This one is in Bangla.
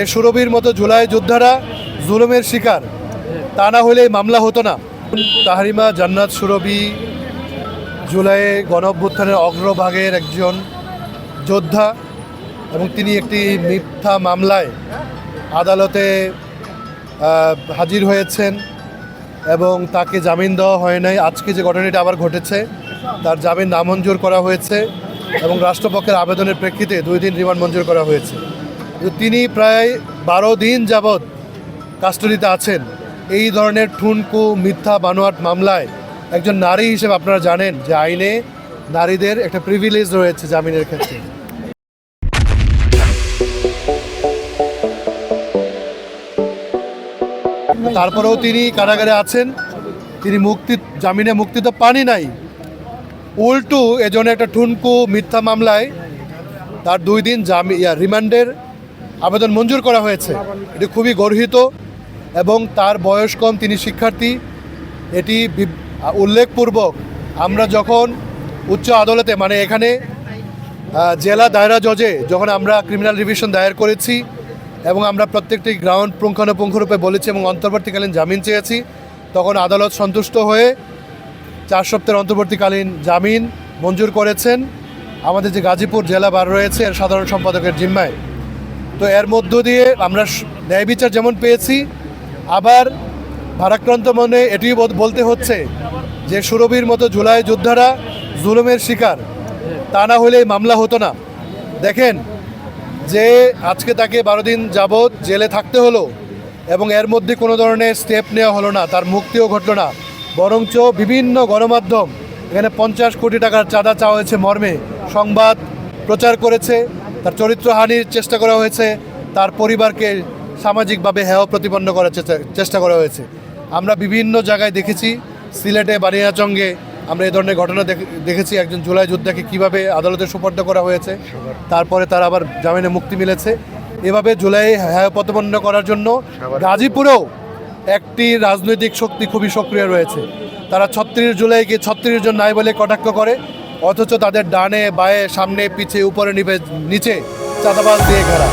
সুরভির মতো জুলাই যোদ্ধারা জুলুমের শিকার, তা না হলে মামলা হতো না। তাহরিমা জান্নাত সুরভি জুলাইয়ে গণঅভ্যুত্থানের অগ্রভাগের একজন যোদ্ধা এবং তিনি একটি মিথ্যা মামলায় আদালতে হাজির হয়েছেন এবং তাকে জামিন দেওয়া হয় নাই। আজকে যে ঘটনাটি আবার ঘটেছে, তার জামিন নামঞ্জুর করা হয়েছে এবং রাষ্ট্রপক্ষের আবেদনের প্রেক্ষিতে 2 দিন রিমান্ড মঞ্জুর করা হয়েছে। তিনি প্রায় 12 দিন যাবৎ কাস্টডিতে আছেন। এই ধরনের ঠুনকো মিথ্যা বানোয়াট মামলায় একজন নারী হিসেবে আপনারা জানেন যে আইনে নারীদের একটা প্রিভিলেজ রয়েছে জামিনের ক্ষেত্রে। তারপরেও তিনি কারাগারে আছেন, তিনি জামিনে মুক্তি তো পানি নাই, উল্টো এজন্য একটা ঠুনকো মিথ্যা মামলায় তার 2 দিন রিমান্ডের আবেদন মঞ্জুর করা হয়েছে। এটি খুবই গর্হিত এবং তার বয়স কম, তিনি শিক্ষার্থী। এটি উল্লেখপূর্বক আমরা যখন উচ্চ আদালতে মানে এখানে জেলা দায়রা জজে যখন আমরা ক্রিমিনাল রিভিশন দায়ের করেছি এবং আমরা প্রত্যেকটি গ্রাউন্ড পুঙ্খানুপুঙ্খরূপে বলেছি এবং অন্তর্বর্তীকালীন জামিন চেয়েছি, তখন আদালত সন্তুষ্ট হয়ে 4 সপ্তাহের অন্তর্বর্তীকালীন জামিন মঞ্জুর করেছেন আমাদের যে গাজীপুর জেলা বার রয়েছে এর সাধারণ সম্পাদকের জিম্মায়। তো এর মধ্য দিয়ে আমরা ন্যায় বিচার যেমন পেয়েছি, আবার ভারাক্রান্ত মনে এটিও বলতে হচ্ছে যে সুরভির মতো জুলাই যোদ্ধারা জুলুমের শিকার, তা না হলে মামলা হতো না। দেখেন যে আজকে তাকে 12 দিন যাবৎ জেলে থাকতে হলো এবং এর মধ্যে কোনো ধরনের স্টেপ নেওয়া হলো না, তার মুক্তিও ঘটল না, বরঞ্চ বিভিন্ন গণমাধ্যম এখানে 50 কোটি টাকার চাঁদা চাওয়া হয়েছে মর্মে সংবাদ প্রচার করেছে, তার চরিত্রহানির চেষ্টা করা হয়েছে, তার পরিবারকে সামাজিকভাবে হেয় প্রতিপন্ন করার চেষ্টা করা হয়েছে। আমরা বিভিন্ন জায়গায় দেখেছি, সিলেটে বানিয়াচঙ্গে আমরা এই ধরনের ঘটনা দেখেছি, একজন জুলাই যোদ্ধাকে কীভাবে আদালতে সুপর্দ করা হয়েছে, তারপরে তার আবার জামিনে মুক্তি মিলেছে। এভাবে জুলাই হেয় প্রতিপন্ন করার জন্য গাজীপুরেও একটি রাজনৈতিক শক্তি খুবই সক্রিয় রয়েছে। তারা 36 জুলাইকে 36 জন নাই বলে কটাক্ষ করে, অথচ তাদের ডানে বায়ে সামনে পিছে উপরে নিচে চাঁদাবাজ দিয়ে ঘেরা।